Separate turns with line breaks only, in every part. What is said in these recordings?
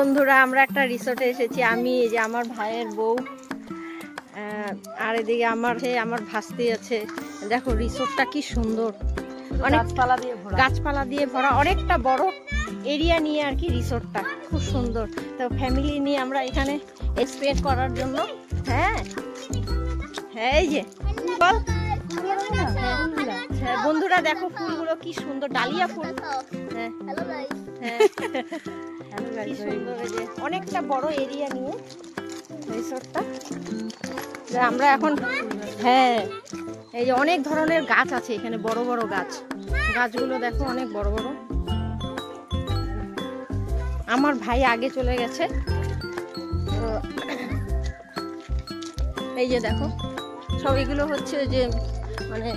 বন্ধুরা আমরা একটা রিসোর্টে এসেছি, আমি এই যে আমার ভাইয়ের বউ, আর এদিকে আমার ভাস্তি আছে। দেখো রিসোর্টটা কি সুন্দর, অনেক গাছপালা দিয়ে ভরা, অনেকটা বড় এরিয়া নিয়ে আর কি রিসোর্টটা, খুব সুন্দর। তো ফ্যামিলি নিয়ে আমরা এখানে স্পেন্ড করার জন্য। হ্যাঁ হ্যাঁ এই যে বল, হ্যাঁ বন্ধুরা দেখো ফুলগুলো কি সুন্দর, ডালিয়া ফুল। হ্যাঁ হ্যাঁ কি সুন্দর, এই যে অনেকটা বড় এরিয়া নিয়ে রিসোর্টটা আমরা এখন। হ্যাঁ এই যে অনেক ধরনের গাছ আছে এখানে, বড় বড় গাছগুলো দেখো অনেক বড় বড়। আমার ভাই আগে চলে গেছে, এই যে দেখো সব এগুলো হচ্ছে যে মানে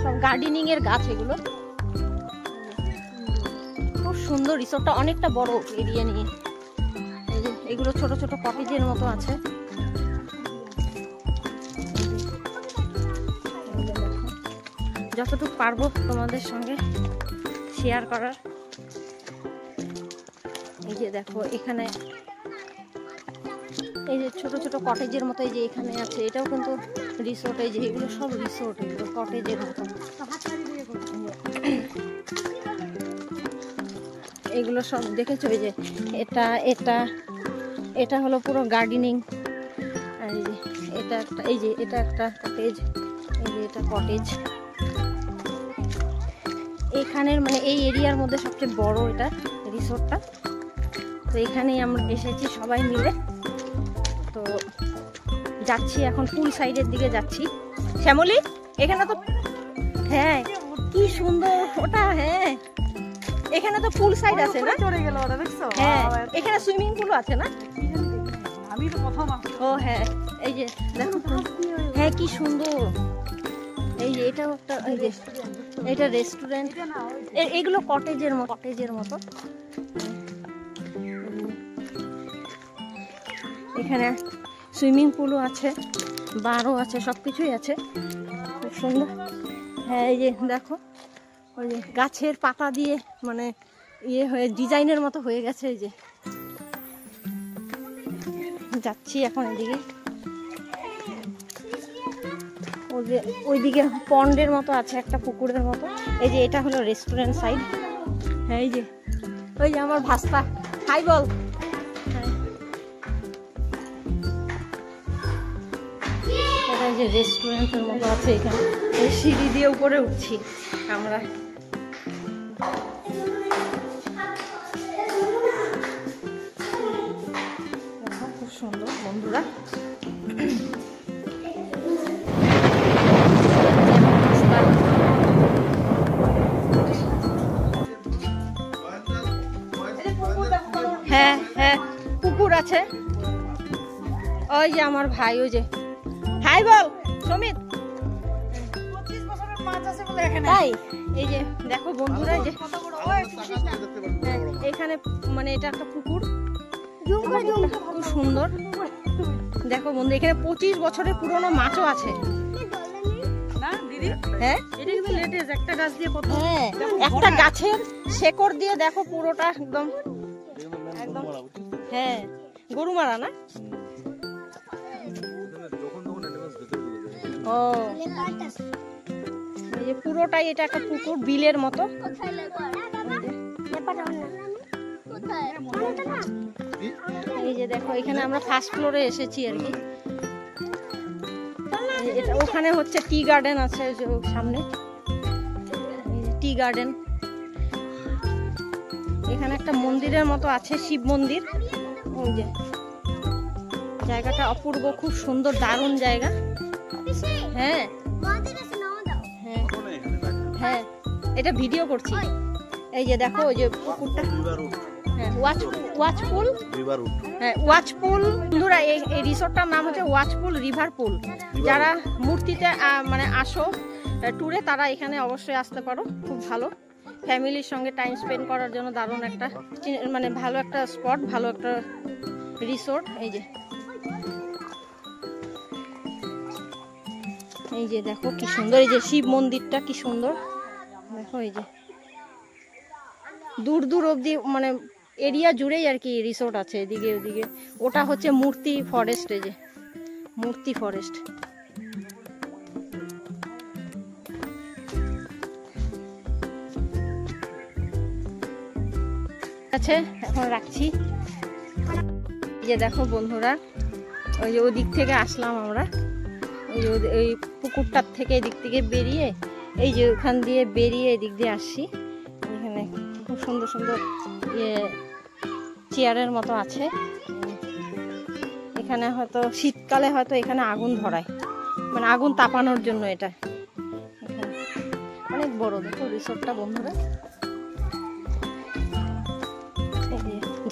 সব গার্ডেনিং এর গাছ, এগুলো খুব সুন্দর। রিসোর্টটা অনেকটা বড় এরিয়া নিয়ে, এই যে এগুলো ছোট ছোট কটেজের মতো আছে। যতটুকু পারবো তোমাদের সঙ্গে শেয়ার করার। এই যে দেখো এখানে এই যে ছোট ছোট কটেজের মতো, এই যে এখানে আছে, এটাও কিন্তু রিসোর্ট। এই যে এগুলো সব রিসোর্ট, এগুলো কটেজের মতো। এগুলো সব দেখেছো, এই যে এটা এটা এটা হলো পুরো গার্ডেনিং। আর এই যে এটা একটা, এই যে এটা একটা কটেজ, এই যে এটা কটেজ। এখানের মানে এই এরিয়ার মধ্যে সবচেয়ে বড় এটা রিসোর্টটা। তো এখানেই আমরা এসেছি সবাই মিলে। তো যাচ্ছি এখন পুল সাইডের দিকে যাচ্ছি। শ্যামলী এখানে তো, হ্যাঁ কি সুন্দর ওটা। হ্যাঁ এখানে তো পুল সাইড আছে না? হ্যাঁ এখানে সুইমিং পুল আছে না? ও হ্যাঁ এই যে দেখো, হ্যাঁ কি সুন্দর। এই যে এটাও একটা, এই যে এটা রেস্টুরেন্ট। এগুলো কটেজের মতো। এখানে সুইমিং পুলও আছে, বারও আছে, সব কিছুই আছে, খুব সুন্দর। হ্যাঁ এই যে দেখো ওই যে গাছের পাতা দিয়ে মানে ইয়ে হয়ে ডিজাইনের মতো হয়ে গেছে। এই যে যাচ্ছি এখন এদিকে, ওই যে ওইদিকে পন্ডের মতো আছে, একটা পুকুরের মতো। এই যে এটা হলো রেস্টুরেন্ট সাইড। হ্যাঁ এই যে ওই যে আমার ভাস্তা, হাই বল। এটা যে রেস্টুরেন্টের মতো আছে, এখানে এই সিঁড়ি দিয়ে উপরে উঠছি আমরা। খুব সুন্দর বন্ধুরা। হ্যাঁ হ্যাঁ পুকুর আছে। ওই যে আমার ভাই, ওই যে হাই বল সমিত। তাই এই যে দেখো বন্ধুরা, যে এখানে মানে এটা একটা পুকুর, খুব সুন্দর। দেখো বন্ধু এখানে 25 বছরের পুরনো মাছও আছে। হ্যাঁ একটা গাছের শেকড় দিয়ে দেখো পুরোটা একদম একদম। হ্যাঁ গরু মারা না? ও এই যে পুরোটাই এটা একটা পুকুর, বিলের মতো। এই যে দেখো এখানে আমরা ফার্স্ট ফ্লোরে এসেছি আর কি। এটা ওখানে হচ্ছে টি গার্ডেন আছে, সামনে টি গার্ডেন। এখানে একটা মন্দিরের মতো আছে, শিব মন্দির। ওই যে জায়গাটা অপূর্ব, খুব সুন্দর, দারুণ জায়গা। হ্যাঁ হ্যাঁ হ্যাঁ এটা ভিডিও করছি। এই যে দেখো ওই যে পুকুরটা, হ্যাঁ ওয়াচপুল। হ্যাঁ ওয়াচপুল বন্ধুরা, এই রিসোর্টটার নাম হচ্ছে ওয়াচপুল রিভার পুল। যারা মূর্তিতে মানে আসো ট্যুরে, তারা এখানে অবশ্যই আসতে পারো, খুব ভালো। ফ্যামিলির সঙ্গে টাইম স্পেন্ড করার জন্য দারুণ একটা মানে ভালো একটা স্পট, ভালো একটা রিসোর্ট। এই যে দেখো কি সুন্দর, এই যে শিব মন্দিরটা কি সুন্দর দেখো। এই যে দূর দূর অবধি মানে এরিয়া জুড়েই আর কি রিসোর্ট আছে, এদিকে ওদিকে। ওটা হচ্ছে মূর্তি ফরেস্ট, এই যে মূর্তি ফরেস্ট। আছে, এখন রাখছি। এই যে দেখো বন্ধুরা, ওই যে ওদিক থেকে আসলাম আমরা, ওই পুকুরটার থেকে এদিক থেকে বেরিয়ে, এই যে ওখান দিয়ে বেরিয়ে এদিক দিয়ে আসছি। এখানে খুব সুন্দর সুন্দর ইয়ে চেয়ারের মতো আছে। এখানে হয়তো শীতকালে হয়তো এখানে আগুন ধরায়, মানে আগুন তাপানোর জন্য। এটা এখানে অনেক বড়, দেখো রিসোর্টটা বন্ধুরা।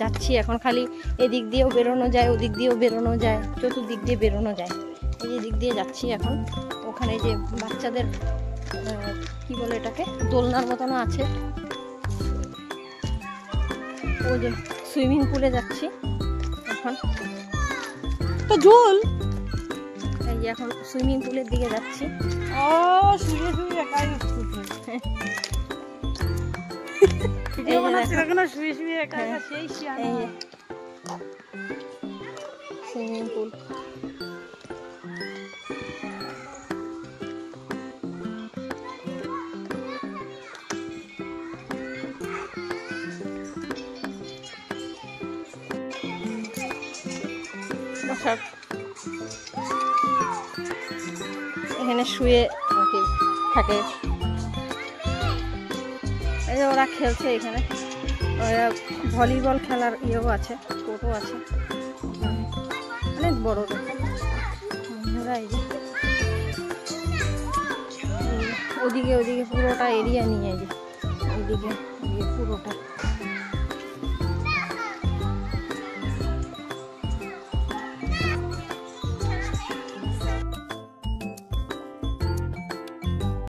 যাচ্ছি এখন, খালি এদিক দিয়েও বেরোনো যায়, ওদিক দিয়েও বেরোনো যায়, চতুর্দিক দিয়ে বেরোনো যায়। এই যে দিক দিয়ে যাচ্ছি এখন। ওখানে যে বাচ্চাদের কি বলে এটাকে, দোলনার মতনও আছে। ওই যে সুইমিং পুলে যাচ্ছি এখন, তো ঝোল। এই যে এখন সুইমিং পুলের দিকে যাচ্ছি।
শুয়ে শুয়ে একাই
সুইমিং পুল। এখানে শুয়ে থাকে। এই যে ওরা খেলছে এখানে, ভলিবল খেলার ইয়েও আছে, কোর্টও আছে, অনেক বড়। ওদিকে ওদিকে পুরোটা এরিয়া নিয়ে, যে ওইদিকে পুরোটা